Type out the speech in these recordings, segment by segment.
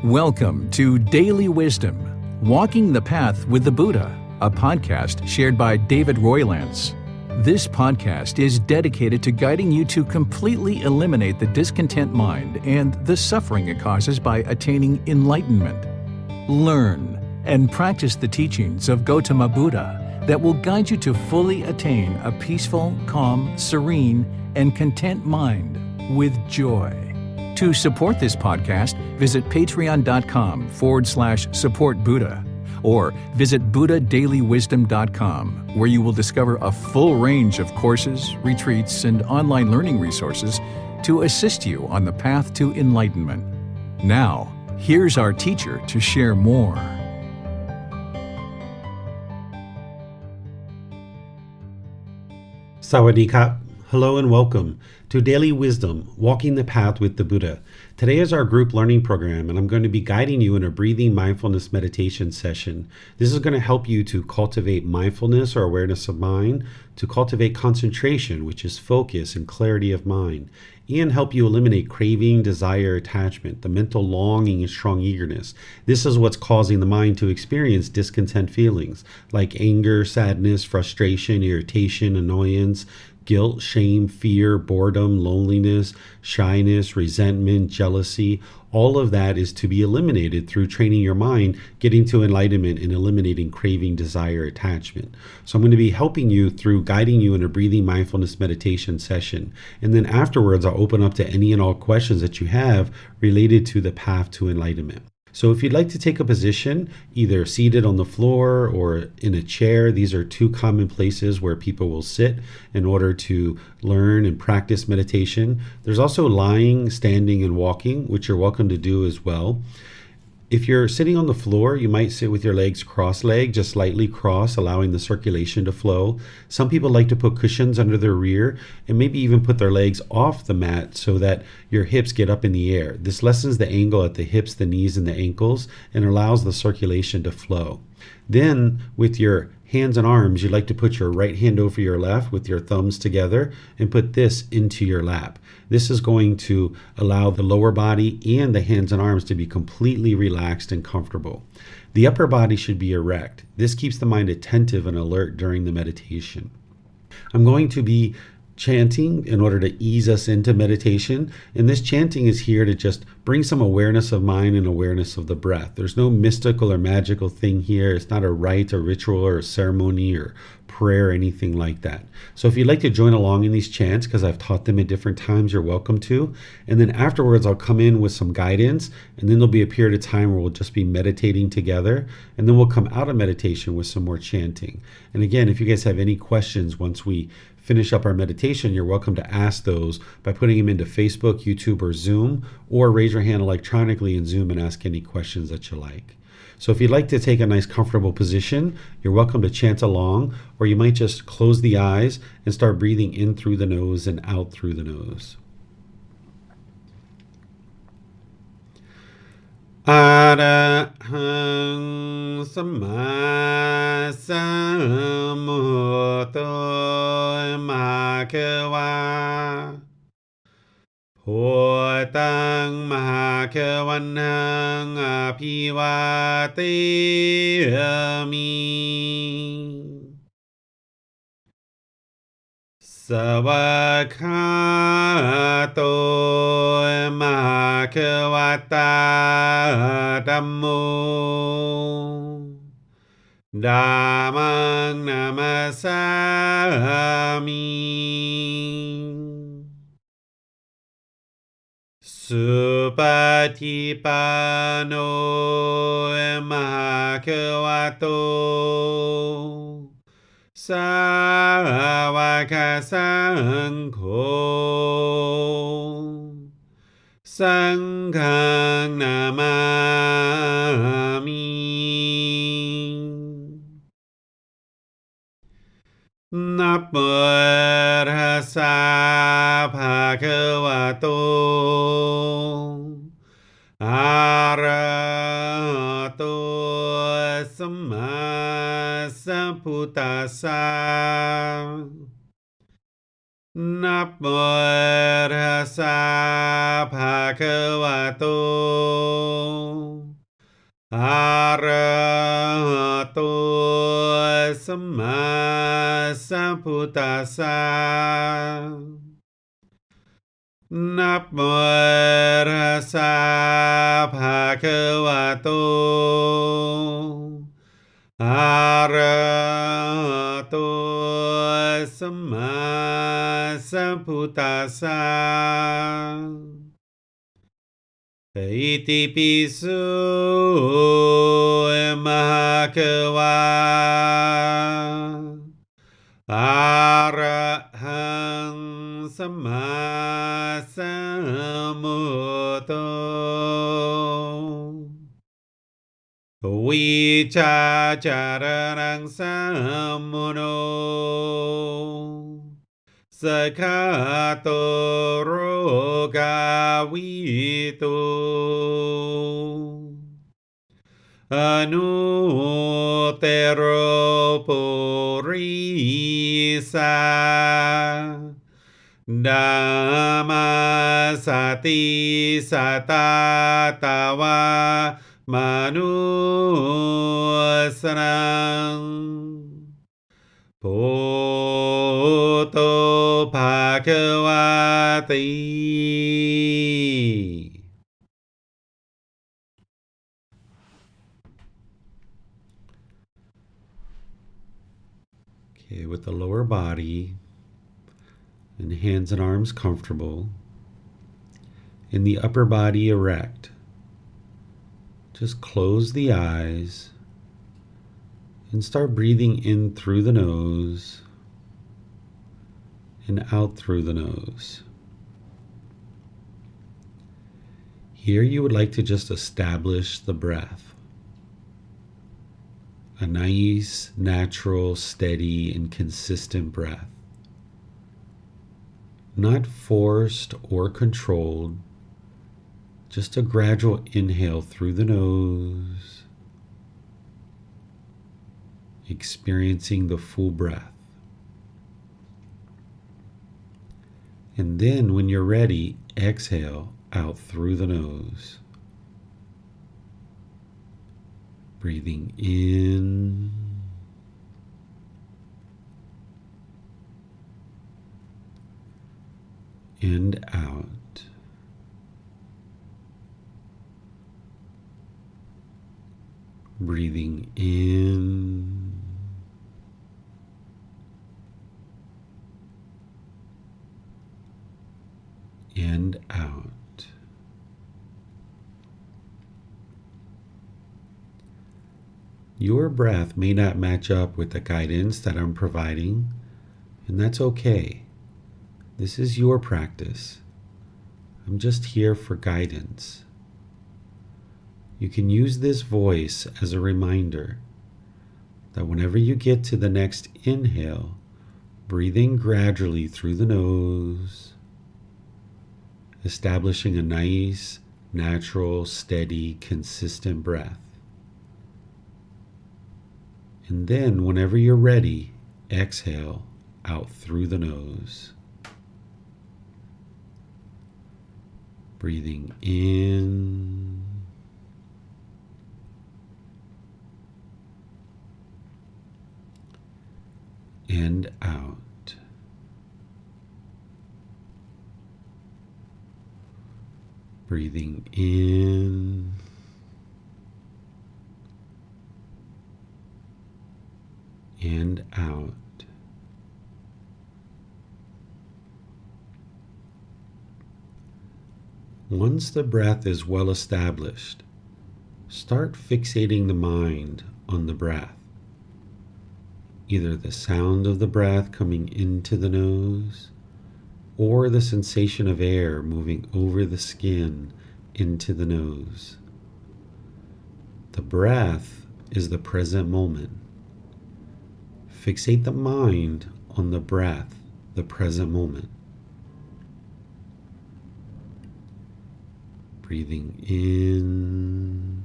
Welcome to Daily Wisdom, Walking the Path with the Buddha, a podcast shared by David Roylance. This podcast is dedicated to guiding you to completely eliminate the discontent mind and the suffering it causes by attaining enlightenment. Learn and practice the teachings of Gautama Buddha that will guide you to fully attain a peaceful, calm, serene, and content mind with joy. To support this podcast, visit patreon.com/supportbuddha or visit buddhadailywisdom.com, where you will discover a full range of courses, retreats, and online learning resources to assist you on the path to enlightenment. Now, here's our teacher to share more. Sawadee Kap. Hello and welcome to Daily Wisdom, Walking the Path with the Buddha. Today is our group learning program, and I'm going to be guiding you in a breathing mindfulness meditation session. This is going to help you to cultivate mindfulness or awareness of mind, to cultivate concentration, which is focus and clarity of mind, and help you eliminate craving, desire, attachment, the mental longing and strong eagerness. This is what's causing the mind to experience discontent feelings like anger, sadness, frustration, irritation, annoyance, guilt, shame, fear, boredom, loneliness, shyness, resentment, jealousy. All of that is to be eliminated through training your mind, getting to enlightenment, and eliminating craving, desire, attachment. So I'm going to be helping you through guiding you in a breathing mindfulness meditation session. And then afterwards, I'll open up to any and all questions that you have related to the path to enlightenment. So if you'd like to take a position, either seated on the floor or in a chair, these are two common places where people will sit in order to learn and practice meditation. There's also lying, standing, and walking, which you're welcome to do as well. If you're sitting on the floor, you might sit with your legs cross-legged, just slightly cross, allowing the circulation to flow. Some people like to put cushions under their rear and maybe even put their legs off the mat so that your hips get up in the air. This lessens the angle at the hips, the knees, and the ankles and allows the circulation to flow. Then with your hands and arms, you like to put your right hand over your left with your thumbs together and put this into your lap. This is going to allow the lower body and the hands and arms to be completely relaxed and comfortable. The upper body should be erect. This keeps the mind attentive and alert during the meditation. I'm going to be chanting in order to ease us into meditation. And this chanting is here to just bring some awareness of mind and awareness of the breath. There's no mystical or magical thing here. It's not a rite or ritual or a ceremony or prayer or anything like that. So if you'd like to join along in these chants, because I've taught them at different times, you're welcome to. And then afterwards, I'll come in with some guidance, and then there'll be a period of time where we'll just be meditating together, and then we'll come out of meditation with some more chanting. And again, if you guys have any questions once we finish up our meditation, you're welcome to ask those by putting them into Facebook, YouTube, or Zoom, or raise your hand electronically in Zoom and ask any questions that you like. So if you'd like to take a nice comfortable position, you're welcome to chant along, or you might just close the eyes and start breathing in through the nose and out through the nose. Arahang Samma Sambuddho Bhagava Bhutang Bhagavanang Abhivateyami Savakhato Bhagavata Dhammo Dhammang Namasami Supatipano Bhagavato Sāvaka Saṅgho Saṅghang Namami Namo Tassa Bhagavato Arahato Samma Sambuddhassa Namo Tassa Bhagavato อะระหะโตสัมมาสัมพุทธัสสะนะโมตัสสะภะคะวะโตอะระหะโตสัมมาสัมพุทธัสสะอิติปิโสมะหะคะวะอะระหังสัมมาสัมพุทโธวิชาจารณังสัมมุโนสกขาโตโรกาวิโตอนุเตโรปุริสาดามาสติสตาตาวามนุสนังพุทโธภาควาติ Okay, with the lower body and hands and arms comfortable, and the upper body erect, just close the eyes and start breathing in through the nose and out through the nose. Here you would like to just establish the breath. A nice, natural, steady, and consistent breath. Not forced or controlled, just a gradual inhale through the nose, experiencing the full breath. And then when you're ready, exhale out through the nose. Breathing in and out. Breathing in and out. Your breath may not match up with the guidance that I'm providing, and that's okay. This is your practice. I'm just here for guidance. You can use this voice as a reminder that whenever you get to the next inhale, breathe in gradually through the nose, establishing a nice, natural, steady, consistent breath. And then whenever you're ready, exhale out through the nose. Breathing in and out. Breathing in and out. Once the breath is well established, start fixating the mind on the breath. Either the sound of the breath coming into the nose or the sensation of air moving over the skin into the nose. The breath is the present moment. Fixate the mind on the breath, the present moment. Breathing in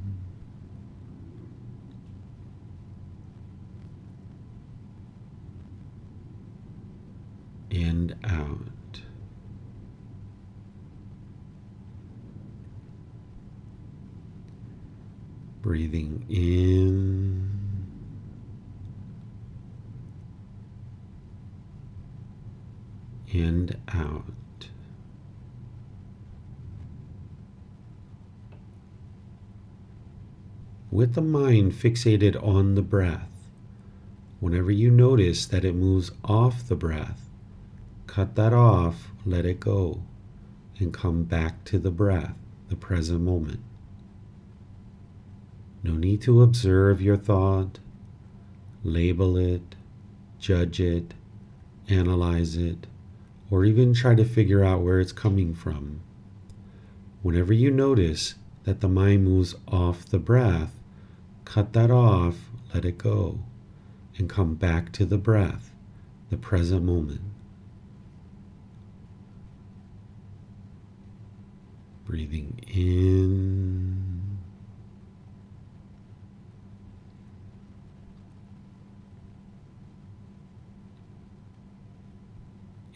and out. Breathing in and out. With the mind fixated on the breath, whenever you notice that it moves off the breath, cut that off, let it go, and come back to the breath, the present moment. No need to observe your thought, label it, judge it, analyze it, or even try to figure out where it's coming from. Whenever you notice that the mind moves off the breath, cut that off, let it go, and come back to the breath, the present moment. Breathing in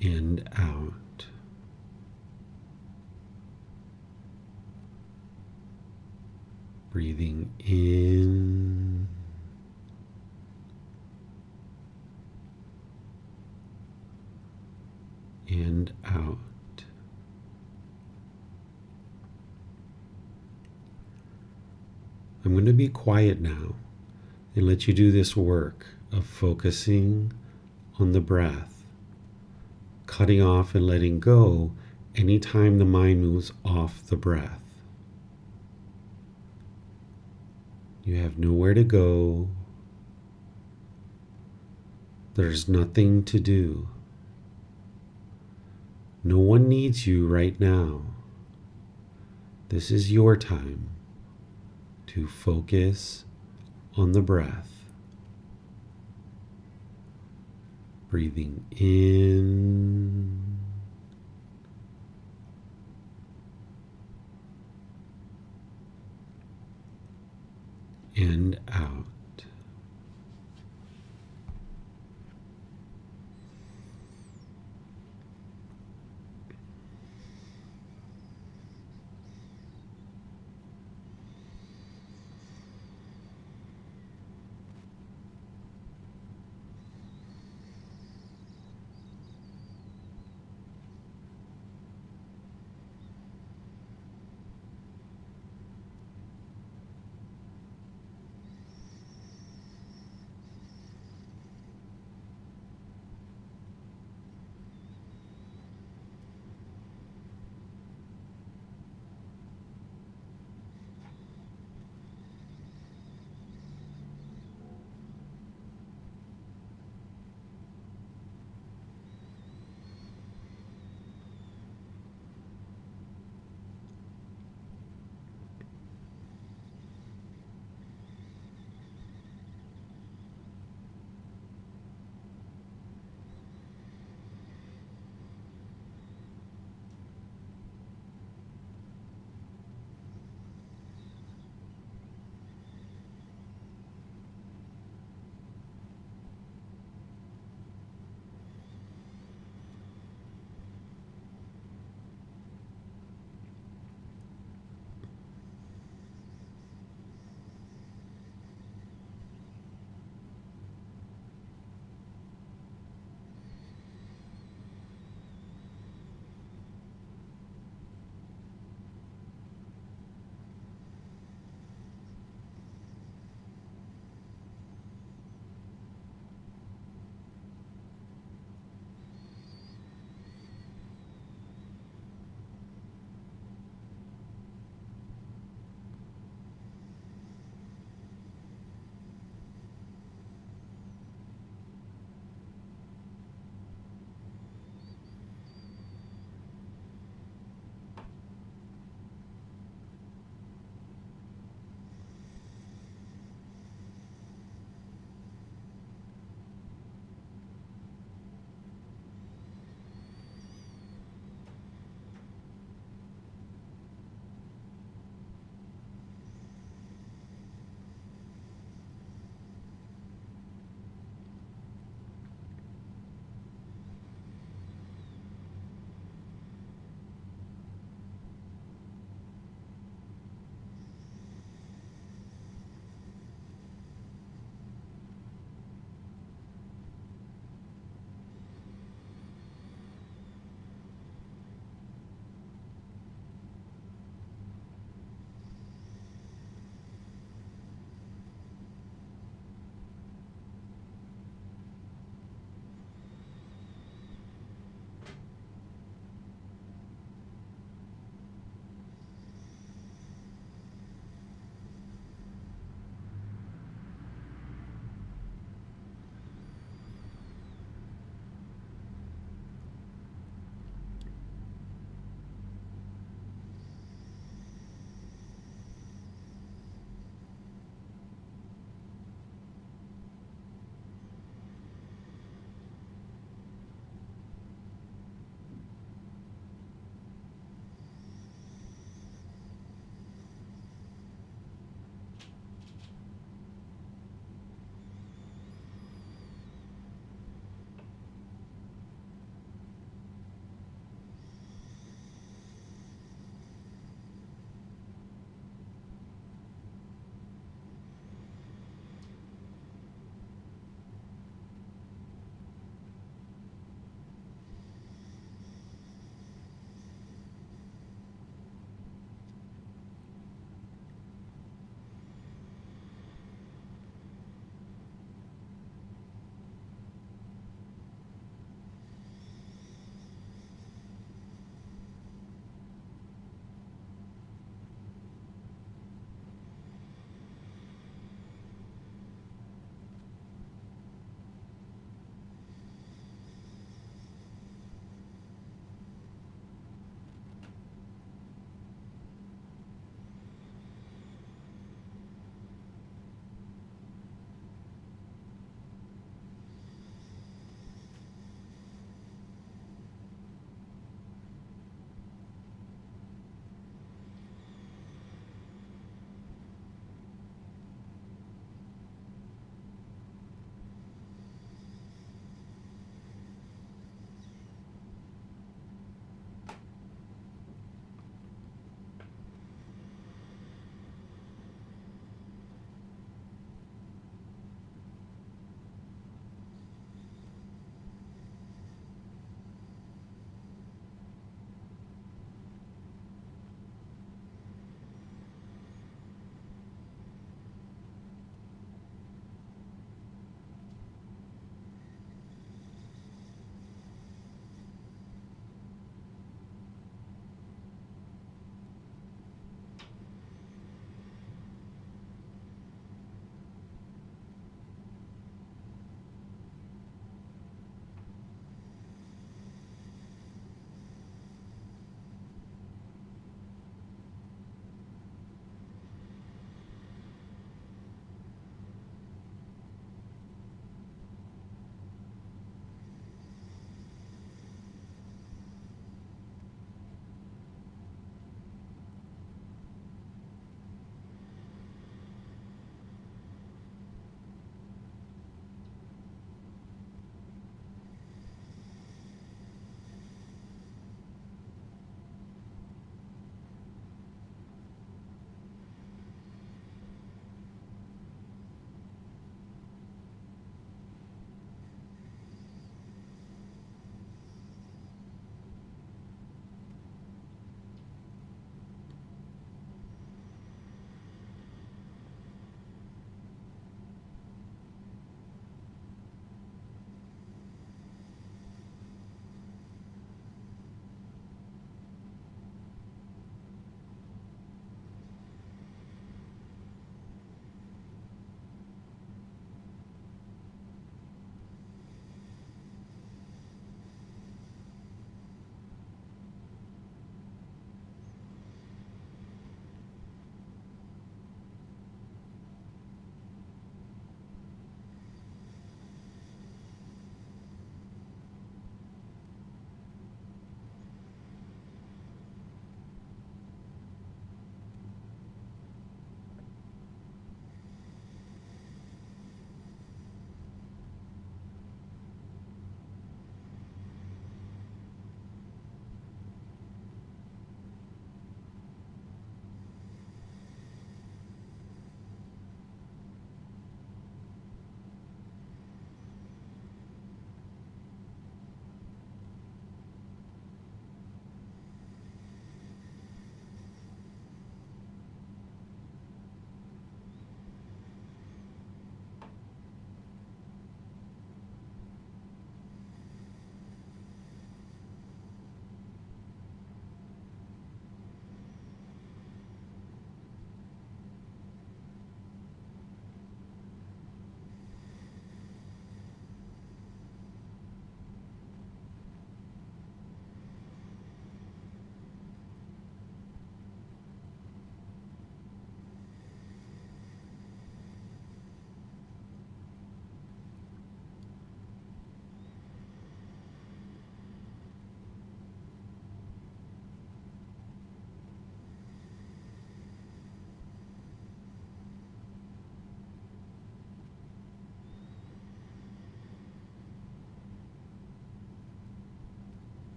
and out. Breathing in and out. I'm going to be quiet now and let you do this work of focusing on the breath, cutting off and letting go anytime the mind moves off the breath. You have nowhere to go. There's nothing to do. No one needs you right now. This is your time to focus on the breath. Breathing in and out.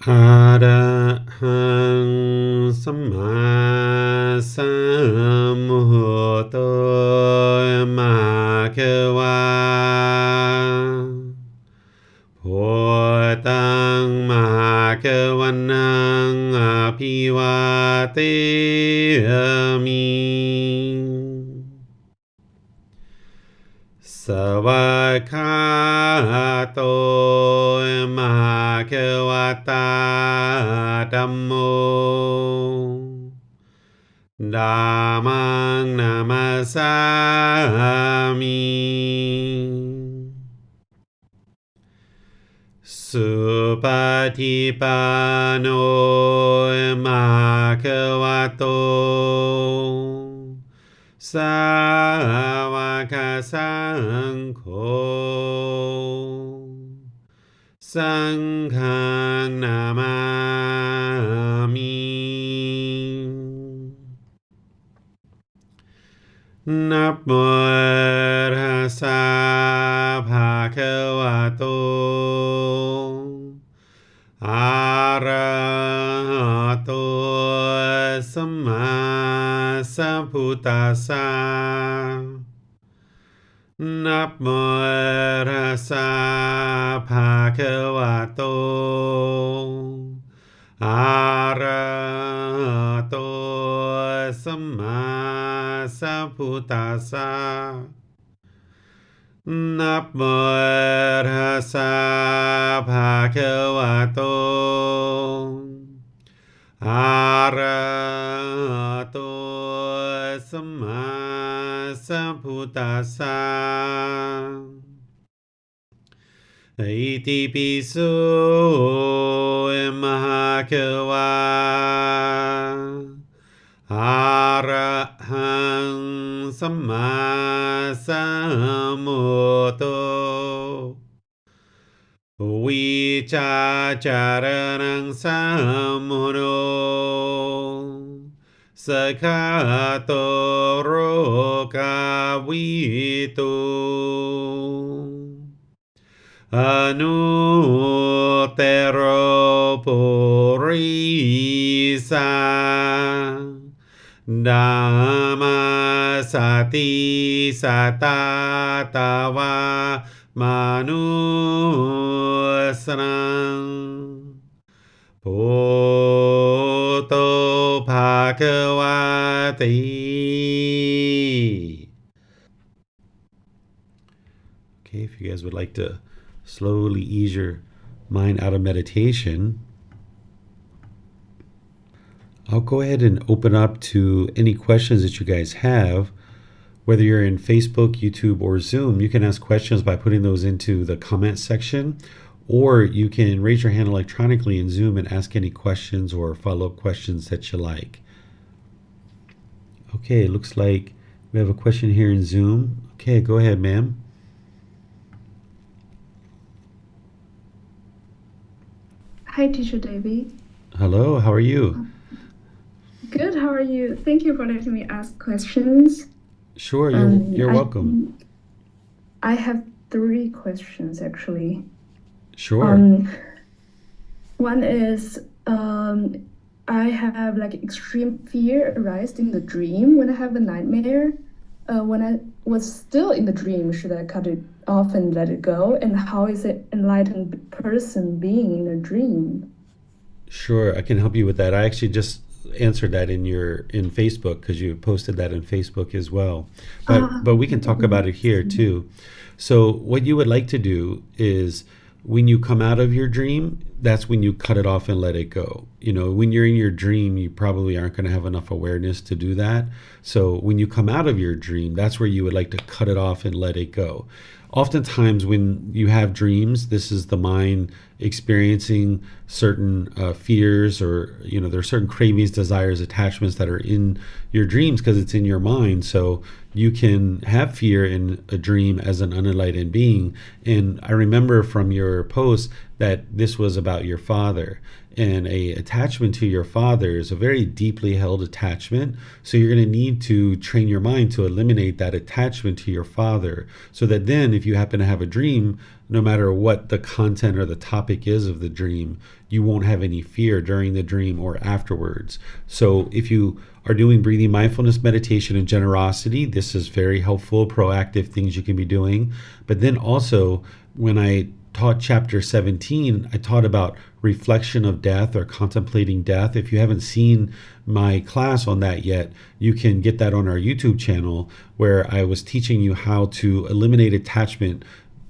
อะระหังสัมมาสัมพุทโธมะคะวะพุทธังมะคะวันนังอภิวาเทมิ สวากขาโตมหาควตาธัมโมธัมมังนามัสสามิสุปฏิปันโนภะคะวะโตสาวกสังโฆสังฆังนามามินะโมตัสสะภะคะวะโตอะระหะโตสัมมาสัมพุทธัสสะนะโมตัสสะภะคะวะโตอะระหะโตสัมมาสัมพุทธัสสะนะโมตัสสะภะคะวะโตอะระหะโตสัมมาสัมพุทธัสสะอิติปิโสมหะคะวะอะระหังสัมมาสัมพุทโธวิชาจารณังสัมมุโนสกขาโตโรกาวิตุอนุเตโรปุริสาธัมมาสติสัตตาตาวามนุสนังพุทโธภะคะวะติ Okay, if you guys would like to slowly ease your mind out of meditation, I'll go ahead and open up to any questions that you guys have. Whether you're in Facebook, YouTube, or Zoom, you can ask questions by putting those into the comment section, or you can raise your hand electronically in Zoom and ask any questions or follow-up questions that you like. Okay, it looks like we have a question here in Zoom. Okay, go ahead, ma'am. Hi, Teacher David. Hello, how are you? Good, how are you? Thank you for letting me ask questions. Sure, you're welcome. I have 3 questions actually. Sure. One is I have like extreme fear arise in the dream when I have a nightmare. When I was still in the dream, should I cut it off and let it go? And how is an enlightened person being in a dream? Sure, I can help you with that. I actually just answered that in Facebook because you posted that in Facebook as well. But we can talk about it here too. So what you would like to do is when you come out of your dream, that's when you cut it off and let it go. You know, when you're in your dream, you probably aren't going to have enough awareness to do that. So when you come out of your dream, that's where you would like to cut it off and let it go. Oftentimes when you have dreams, this is the mind experiencing certain fears, or, you know, there's certain cravings, desires, attachments that are in your dreams because it's in your mind. So you can have fear in a dream as an unenlightened being. And I remember from your post that this was about your father. And a attachment to your father is a very deeply held attachment. So you're going to need to train your mind to eliminate that attachment to your father, so that then if you happen to have a dream no matter what the content or the topic is of the dream, you won't have any fear during the dream or afterwards. So if you are doing breathing mindfulness meditation and generosity, this is very helpful, proactive things you can be doing. But then also, when I taught chapter 17, I taught about reflection of death or contemplating death. If you haven't seen my class on that yet, you can get that on our YouTube channel, where I was teaching you how to eliminate attachment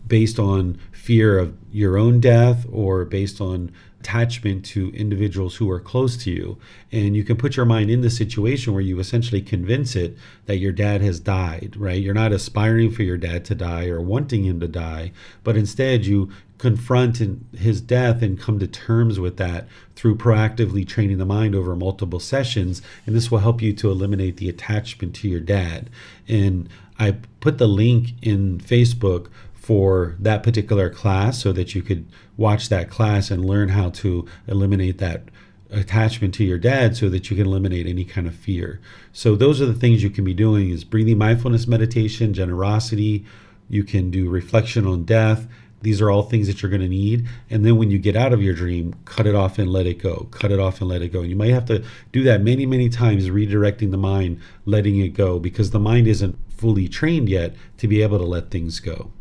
based on fear of your own death or based on attachment to individuals who are close to you. And you can put your mind in the situation where you essentially convince it that your dad has died, right? You're not aspiring for your dad to die or wanting him to die, but instead you confront his death and come to terms with that through proactively training the mind over multiple sessions. And this will help you to eliminate the attachment to your dad. And I put the link in Facebook for that particular class so that you could watch that class and learn how to eliminate that attachment to your dad so that you can eliminate any kind of fear. So those are the things you can be doing: is breathing mindfulness meditation, generosity. You can do reflection on death. These are all things that you're going to need. And then when you get out of your dream, cut it off and let it go. Cut it off and let it go. And you might have to do that many, many times, redirecting the mind, letting it go, because the mind isn't fully trained yet to be able to let things go.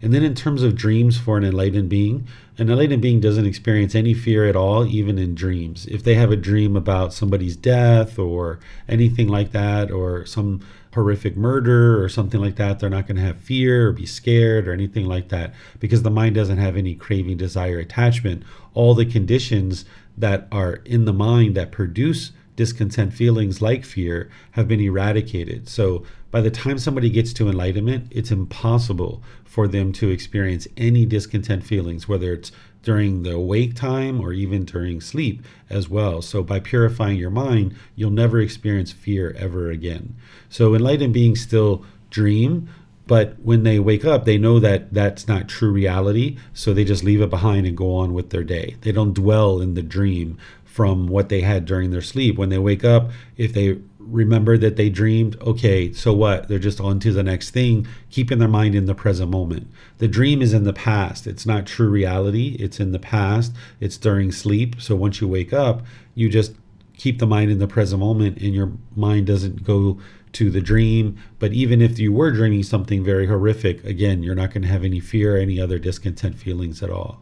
And then in terms of dreams for an enlightened being doesn't experience any fear at all, even in dreams. If they have a dream about somebody's death or anything like that, or some horrific murder or something like that, they're not going to have fear or be scared or anything like that, because the mind doesn't have any craving, desire, attachment. All the conditions that are in the mind that produce discontent feelings like fear have been eradicated. So by the time somebody gets to enlightenment, it's impossible for them to experience any discontent feelings, whether it's during the awake time or even during sleep as well. So by purifying your mind, you'll never experience fear ever again. So enlightened beings still dream, but when they wake up, they know that that's not true reality. So they just leave it behind and go on with their day. They don't dwell in the dream from what they had during their sleep. When they wake up, if they remember that they dreamed, okay, so what? They're just on to the next thing, keeping their mind in the present moment. The dream is in the past. It's not true reality. It's in the past. It's during sleep. So once you wake up, you just keep the mind in the present moment, and your mind doesn't go to the dream. But even if you were dreaming something very horrific, again, you're not going to have any fear or any other discontent feelings at all.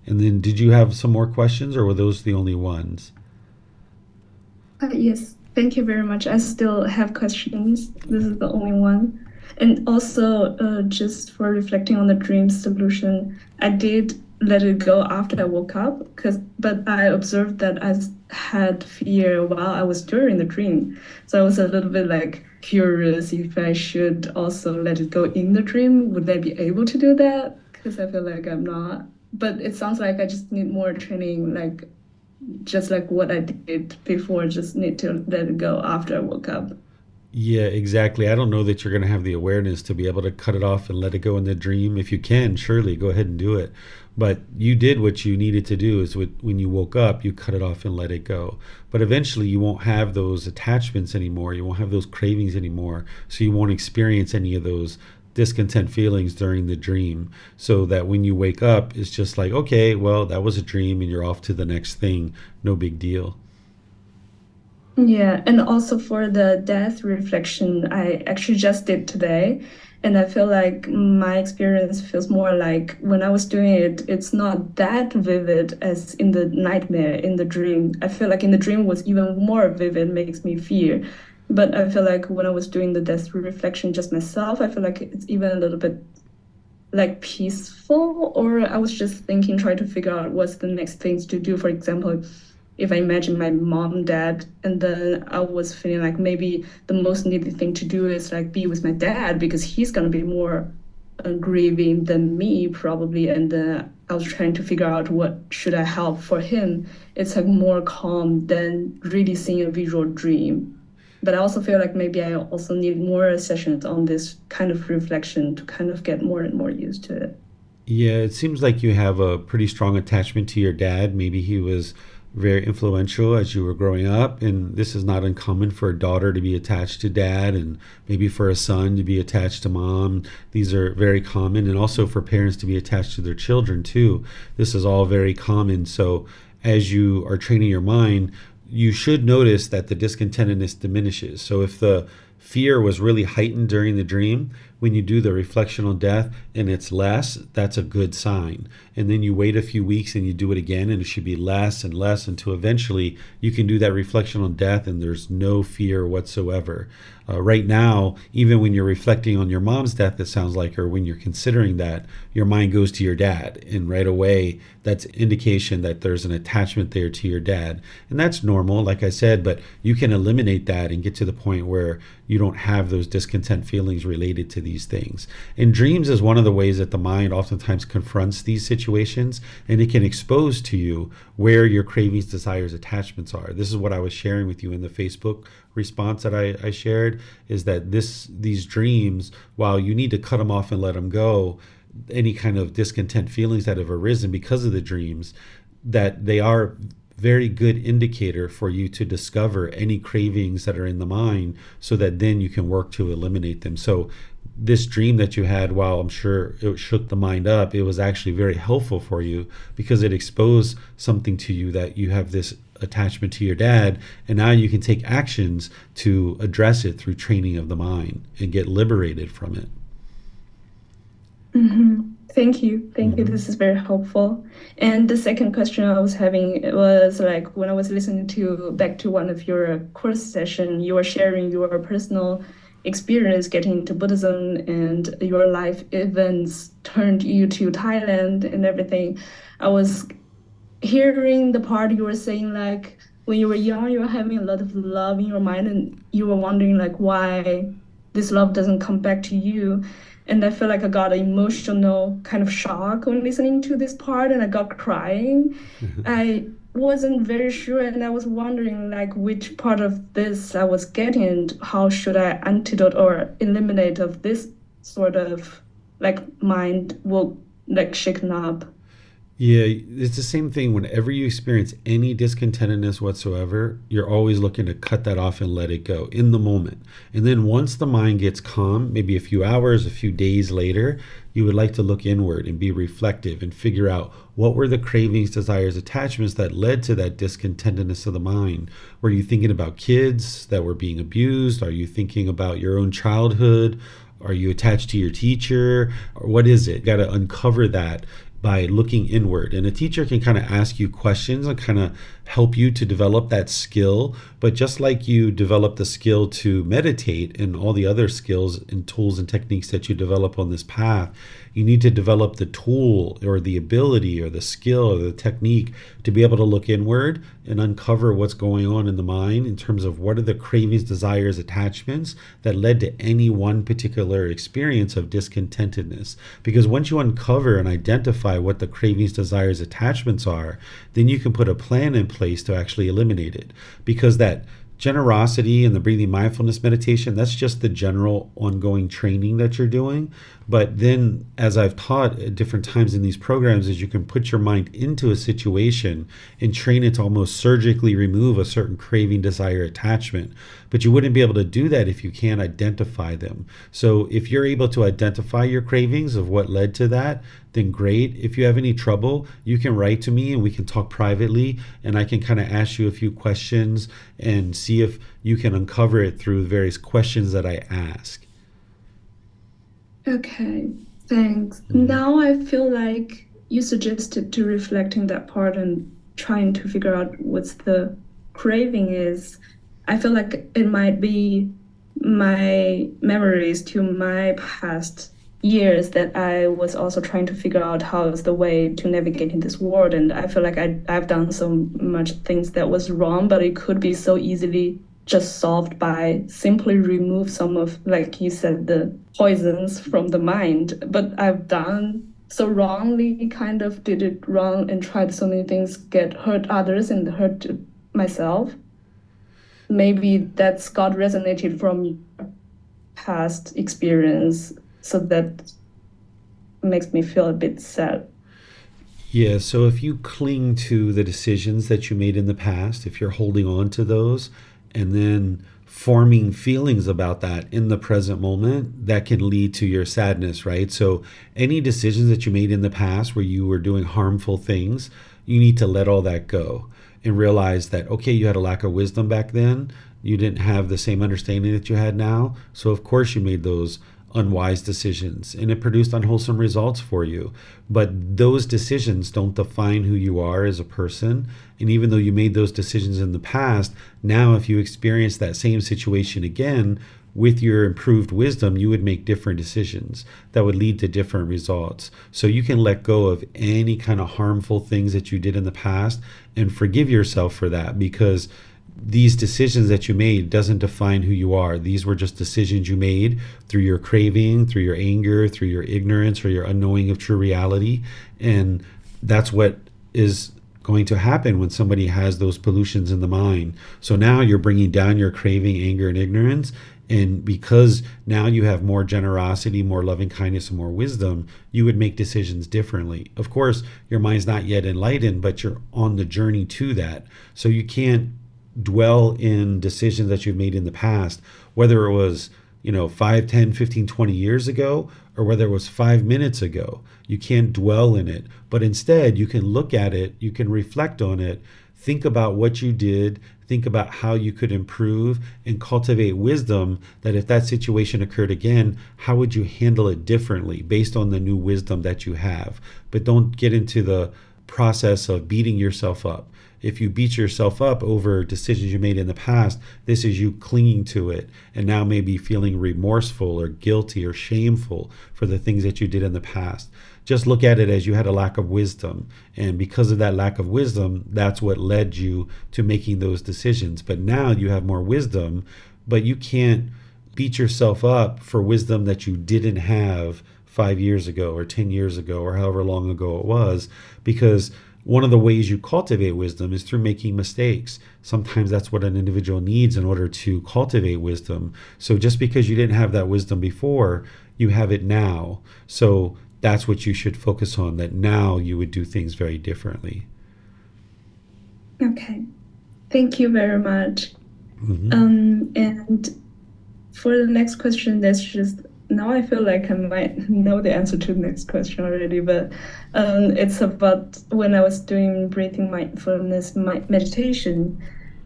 And then did you have some more questions, or were those the only ones? Yes, thank you very much. I still have questions. This is the only one. And also, just for reflecting on the dream solution, I did let it go after I woke up, but I observed that I had fear while I was during the dream. So I was a little bit like curious if I should also let it go in the dream. Would I be able to do that? Because I feel like I'm not. But it sounds like I just need more training, like just like what I did before, just need to let it go after I woke up. Yeah, exactly. I don't know that you're going to have the awareness to be able to cut it off and let it go in the dream. If you can, surely go ahead and do it. But you did what you needed to do, is when you woke up, you cut it off and let it go. But eventually you won't have those attachments anymore. You won't have those cravings anymore. So you won't experience any of those discontent feelings during the dream, so that when you wake up, it's just like, okay, well, that was a dream, and you're off to the next thing. No big deal. Yeah, and also for the death reflection, I actually just did today, and I feel like my experience feels more like when I was doing it, it's not that vivid as in the nightmare, in the dream. I feel like in the dream was even more vivid, makes me fear. But I feel like when I was doing the death reflection just myself, I feel like it's even a little bit like peaceful, or I was just thinking, trying to figure out what's the next things to do. For example, if I imagine my mom, dad, and then I was feeling like maybe the most needed thing to do is like be with my dad, because he's going to be more grieving than me probably. And I was trying to figure out what should I help for him. It's like more calm than really seeing a visual dream. But I also feel like maybe I also need more sessions on this kind of reflection to kind of get more and more used to it. Yeah, it seems like you have a pretty strong attachment to your dad. Maybe he was very influential as you were growing up. And this is not uncommon for a daughter to be attached to dad, and maybe for a son to be attached to mom. These are very common, and also for parents to be attached to their children too. This is all very common. So as you are training your mind, you should notice that the discontentedness diminishes. So if the fear was really heightened during the dream, when you do the reflection on death and it's less, that's a good sign. And then you wait a few weeks and you do it again, and it should be less and less until eventually you can do that reflection on death and there's no fear whatsoever. Right now, even when you're reflecting on your mom's death, it sounds like, or when you're considering that, your mind goes to your dad. And right away, that's indication that there's an attachment there to your dad. And that's normal, like I said, but you can eliminate that and get to the point where you don't have those discontent feelings related to these things. And dreams is one of the ways that the mind oftentimes confronts these situations, and it can expose to you where your cravings, desires, attachments are. This is what I was sharing with you in the Facebook response that I shared, is that these dreams, while you need to cut them off and let them go, any kind of discontent feelings that have arisen because of the dreams, that they are very good indicator for you to discover any cravings that are in the mind, so that then you can work to eliminate them. So this dream that you had, while I'm sure it shook the mind up, it was actually very helpful for you because it exposed something to you, that you have this attachment to your dad, and now you can take actions to address it through training of the mind and get liberated from it. Mm-hmm. Thank you. Thank you. This is very helpful. And the second question I was having was like, when I was listening back to one of your course session, you were sharing your personal experience getting into Buddhism, and your life events turned you to Thailand and everything. I was hearing the part you were saying, like, when you were young, you were having a lot of love in your mind, and you were wondering like why this love doesn't come back to you. And I feel like I got an emotional kind of shock when listening to this part, and I got crying. I wasn't very sure, and I was wondering like which part of this I was getting, and how should I antidote or eliminate of this sort of like mind will like shaken up. Yeah, it's the same thing. Whenever you experience any discontentedness whatsoever, you're always looking to cut that off and let it go in the moment. And then once the mind gets calm, maybe a few hours, a few days later, you would like to look inward and be reflective and figure out what were the cravings, desires, attachments that led to that discontentedness of the mind. Were you thinking about kids that were being abused? Are you thinking about your own childhood? Are you attached to your teacher? Or what is it? You got to uncover that by looking inward. And a teacher can kind of ask you questions and kind of help you to develop that skill. But just like you develop the skill to meditate and all the other skills and tools and techniques that you develop on this path, you need to develop the tool or the ability or the skill or the technique to be able to look inward and uncover what's going on in the mind in terms of what are the cravings, desires, attachments that led to any one particular experience of discontentedness. Because once you uncover and identify what the cravings, desires, attachments are, then you can put a plan in place to actually eliminate it. Because that generosity and the breathing mindfulness meditation, that's just the general ongoing training that you're doing. But then, as I've taught at different times in these programs, is you can put your mind into a situation and train it to almost surgically remove a certain craving, desire, attachment. But you wouldn't be able to do that if you can't identify them. So if you're able to identify your cravings of what led to that, then great. If you have any trouble, you can write to me and we can talk privately, and I can kind of ask you a few questions and see if you can uncover it through various questions that I ask. Okay, thanks. Now I feel like you suggested to reflecting that part and trying to figure out what's the craving is. I feel like it might be my memories to my past years that I was also trying to figure out how is the way to navigate in this world. And I feel like I've done so much things that was wrong, but it could be so easily just solved by simply remove some of, like you said, the poisons from the mind. But I've done so wrongly, kind of did it wrong and tried so many things, get hurt others and hurt myself. Maybe that's got resonated from past experience, so that makes me feel a bit sad. Yeah, so if you cling to the decisions that you made in the past, if you're holding on to those and then forming feelings about that in the present moment, that can lead to your sadness, right? So any decisions that you made in the past where you were doing harmful things, you need to let all that go and realize that, okay, you had a lack of wisdom back then. You didn't have the same understanding that you had now. So, of course, you made those unwise decisions and it produced unwholesome results for you. But those decisions don't define who you are as a person. And even though you made those decisions in the past, now if you experience that same situation again, with your improved wisdom, you would make different decisions that would lead to different results. So you can let go of any kind of harmful things that you did in the past and forgive yourself for that, because these decisions that you made doesn't define who you are. These were just decisions you made through your craving, through your anger, through your ignorance or your unknowing of true reality. And that's what is going to happen when somebody has those pollutions in the mind. So now you're bringing down your craving, anger, and ignorance. And because now you have more generosity, more loving kindness, and more wisdom, you would make decisions differently. Of course, your mind's not yet enlightened, but you're on the journey to that. So you can't dwell in decisions that you've made in the past, whether it was 5, 10, 15, 20 years ago, or whether it was 5 minutes ago. You can't dwell in it, but instead you can look at it, you can reflect on it, think about what you did, think about how you could improve, and cultivate wisdom that if that situation occurred again, how would you handle it differently based on the new wisdom that you have. But don't get into the process of beating yourself up. If you beat yourself up over decisions you made in the past, this is you clinging to it and now maybe feeling remorseful or guilty or shameful for the things that you did in the past. Just look at it as you had a lack of wisdom. And because of that lack of wisdom, that's what led you to making those decisions. But now you have more wisdom, but you can't beat yourself up for wisdom that you didn't have 5 years ago or 10 years ago or however long ago it was, because one of the ways you cultivate wisdom is through making mistakes. Sometimes that's what an individual needs in order to cultivate wisdom. So just because you didn't have that wisdom before, you have it now. So that's what you should focus on, that now you would do things very differently. Okay. Thank you very much. And for the next question, that's just, now I feel like I might know the answer to the next question already, but it's about when I was doing breathing mindfulness meditation.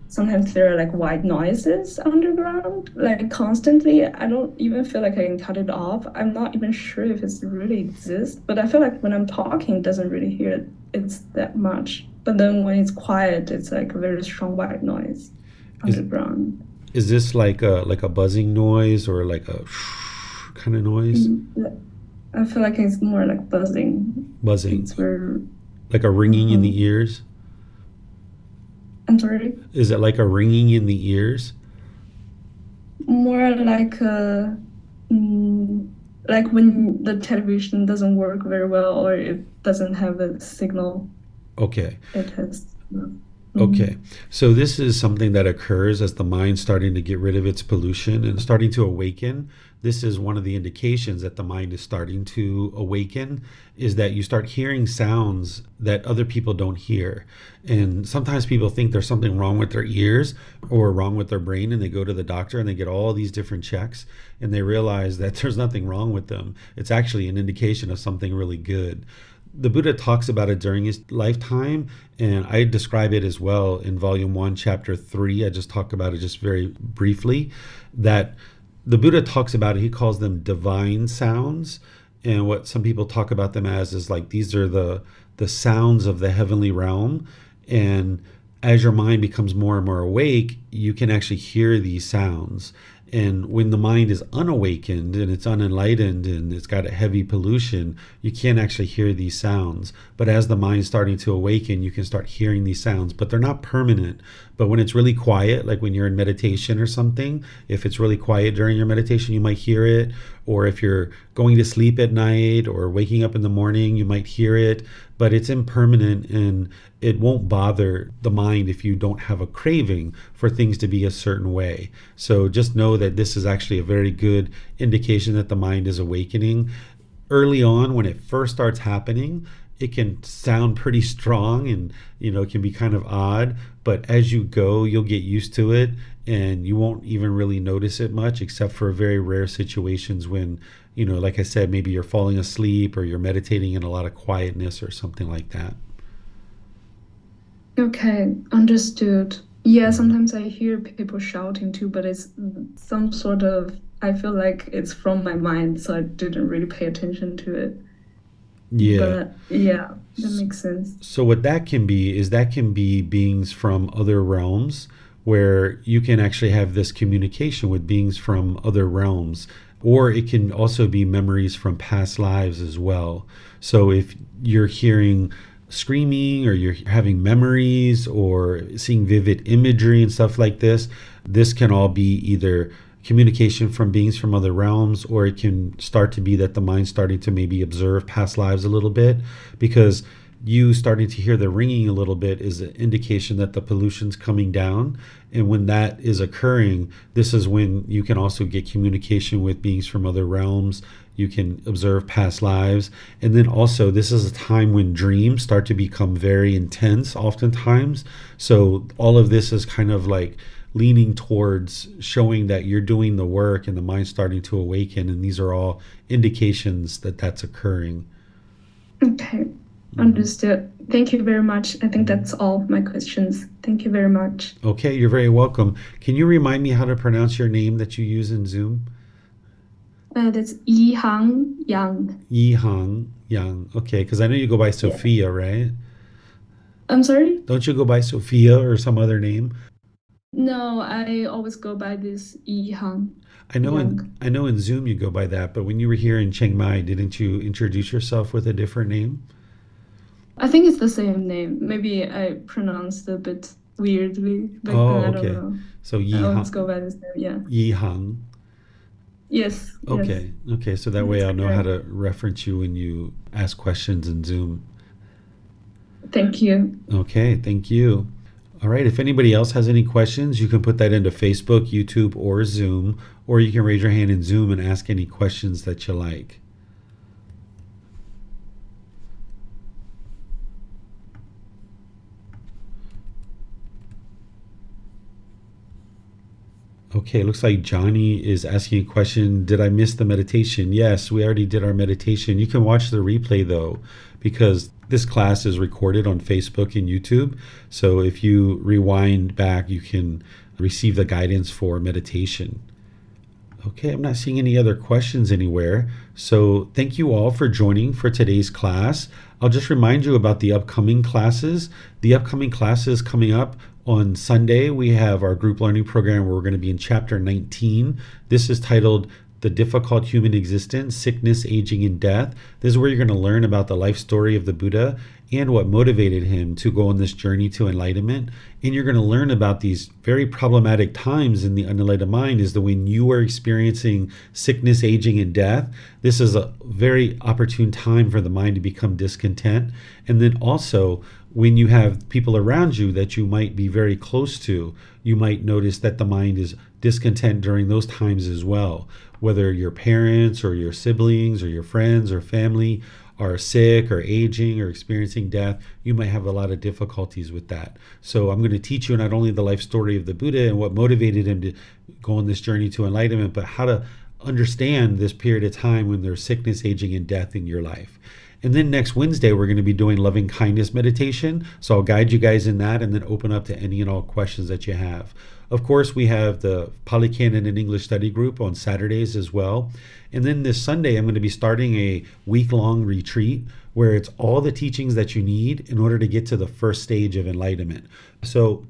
Sometimes there are like white noises underground, like constantly. I don't even feel like I can cut it off. I'm not even sure if it really exists, but I feel like when I'm talking, it doesn't really hear it's that much. But then when it's quiet, it's like a very strong white noise underground. Is this like a buzzing noise or like a kind of noise? I feel like it's more like buzzing. Buzzing. It's where, like a ringing in the ears? I'm sorry? Is it like a ringing in the ears? More like like when the television doesn't work very well or it doesn't have a signal. Okay. It has. Okay, so this is something that occurs as the mind's starting to get rid of its pollution and starting to awaken. This is one of the indications that the mind is starting to awaken, is that you start hearing sounds that other people don't hear. And sometimes people think there's something wrong with their ears or wrong with their brain, and they go to the doctor and they get all these different checks and they realize that there's nothing wrong with them. It's actually an indication of something really good. The Buddha talks about it during his lifetime, and I describe it as well in Volume 1, Chapter 3. I just talk about it just very briefly, that the Buddha talks about it. He calls them divine sounds, and what some people talk about them as is like these are the sounds of the heavenly realm. And as your mind becomes more and more awake, you can actually hear these sounds. And when the mind is unawakened and it's unenlightened and it's got a heavy pollution, you can't actually hear these sounds. But as the mind's starting to awaken, you can start hearing these sounds, but they're not permanent. But when it's really quiet, like when you're in meditation or something, if it's really quiet during your meditation, you might hear it. Or if you're going to sleep at night or waking up in the morning, you might hear it. But it's impermanent and it won't bother the mind if you don't have a craving for things to be a certain way. So just know that this is actually a very good indication that the mind is awakening. Early on, when it first starts happening, it can sound pretty strong, and it can be kind of odd, but as you go, you'll get used to it, and you won't even really notice it much, except for very rare situations when, like I said, maybe you're falling asleep or you're meditating in a lot of quietness or something like that. Okay, understood. Yeah, sometimes I hear people shouting too, but it's some sort of, I feel like it's from my mind, so I didn't really pay attention to it. Yeah. But yeah, that makes sense. So what that can be is that can be beings from other realms, where you can actually have this communication with beings from other realms, or it can also be memories from past lives as well. So if you're hearing screaming, or you're having memories or seeing vivid imagery and stuff like this can all be either communication from beings from other realms, or it can start to be that the mind's starting to maybe observe past lives a little bit, because you starting to hear the ringing a little bit is an indication that the pollution's coming down. And when that is occurring, this is when you can also get communication with beings from other realms. You can observe past lives. And then also, this is a time when dreams start to become very intense oftentimes. So all of this is kind of like leaning towards showing that you're doing the work and the mind's starting to awaken. And these are all indications that that's occurring. Okay, understood. Thank you very much. I think that's all my questions. Thank you very much. Okay, you're very welcome. Can you remind me how to pronounce your name that you use in Zoom? That's Yi Hang Yang. Yi Hang Yang. Okay, because I know you go by Sophia, right? I'm sorry? Don't you go by Sophia or some other name? No, I always go by this Yi Hang I know Yang. I know in Zoom you go by that, but when you were here in Chiang Mai, didn't you introduce yourself with a different name? I think it's the same name. Maybe I pronounced it a bit weirdly back then. Oh, I don't okay. know. So I always go by this name. Yeah. Yi Hang. Yes. Yes. Okay. So that way That's I'll know how correct. to reference you when you ask questions in Zoom. Thank you. Okay, thank you. All right, if anybody else has any questions, you can put that into Facebook, YouTube, or Zoom, or you can raise your hand in Zoom and ask any questions that you like. Okay, looks like Johnny is asking a question. Did I miss the meditation? Yes, we already did our meditation. You can watch the replay though, because this class is recorded on Facebook and YouTube. So if you rewind back, you can receive the guidance for meditation. Okay, I'm not seeing any other questions anywhere. So thank you all for joining for today's class. I'll just remind you about the upcoming classes. The upcoming classes coming up on Sunday, we have our group learning program where we're going to be in chapter 19. This is titled The Difficult Human Existence, Sickness, Aging, and Death. This is where you're going to learn about the life story of the Buddha and what motivated him to go on this journey to enlightenment. And you're going to learn about these very problematic times in the unenlightened mind, is that when you are experiencing sickness, aging, and death, this is a very opportune time for the mind to become discontent. And then also, when you have people around you that you might be very close to, you might notice that the mind is discontent during those times as well. Whether your parents or your siblings or your friends or family are sick or aging or experiencing death, you might have a lot of difficulties with that. So I'm going to teach you not only the life story of the Buddha and what motivated him to go on this journey to enlightenment, but how to understand this period of time when there's sickness, aging, and death in your life. And then next Wednesday, we're going to be doing loving kindness meditation. So I'll guide you guys in that and then open up to any and all questions that you have. Of course, we have the Pali Canon and English study group on Saturdays as well. And then this Sunday, I'm going to be starting a week-long retreat where it's all the teachings that you need in order to get to the first stage of enlightenment. So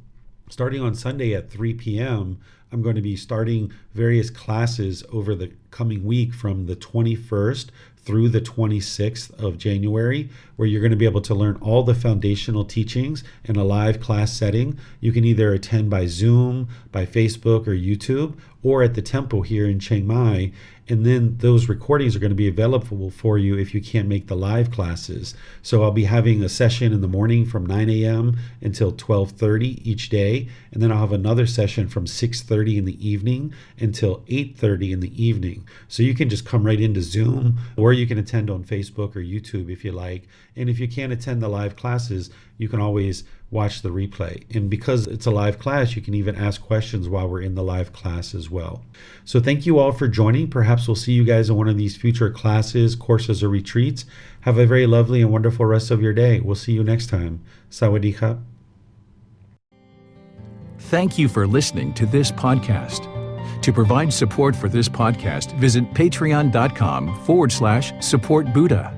starting on Sunday at 3 p.m., I'm going to be starting various classes over the coming week from the 21st through the 26th of January, where you're going to be able to learn all the foundational teachings in a live class setting. You can either attend by Zoom, by Facebook, or YouTube, or at the temple here in Chiang Mai. And then those recordings are going to be available for you if you can't make the live classes. So I'll be having a session in the morning from 9 a.m. until 12:30 each day. And then I'll have another session from 6:30 in the evening until 8:30 in the evening. So you can just come right into Zoom, or you can attend on Facebook or YouTube if you like. And if you can't attend the live classes, you can always watch the replay. And because it's a live class, you can even ask questions while we're in the live class as well. So thank you all for joining. Perhaps we'll see you guys in one of these future classes, courses, or retreats. Have a very lovely and wonderful rest of your day. We'll see you next time. Sawadee ka. Thank you for listening to this podcast. To provide support for this podcast, visit patreon.com/support Buddha.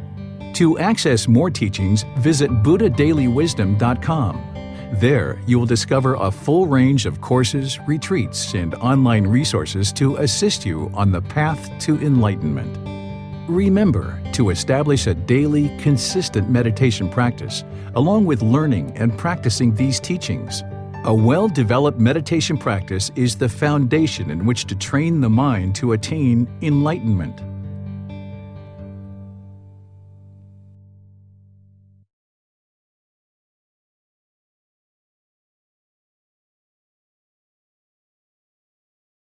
To access more teachings, visit buddhadailywisdom.com. There, you will discover a full range of courses, retreats, and online resources to assist you on the path to enlightenment. Remember to establish a daily, consistent meditation practice, along with learning and practicing these teachings. A well-developed meditation practice is the foundation in which to train the mind to attain enlightenment.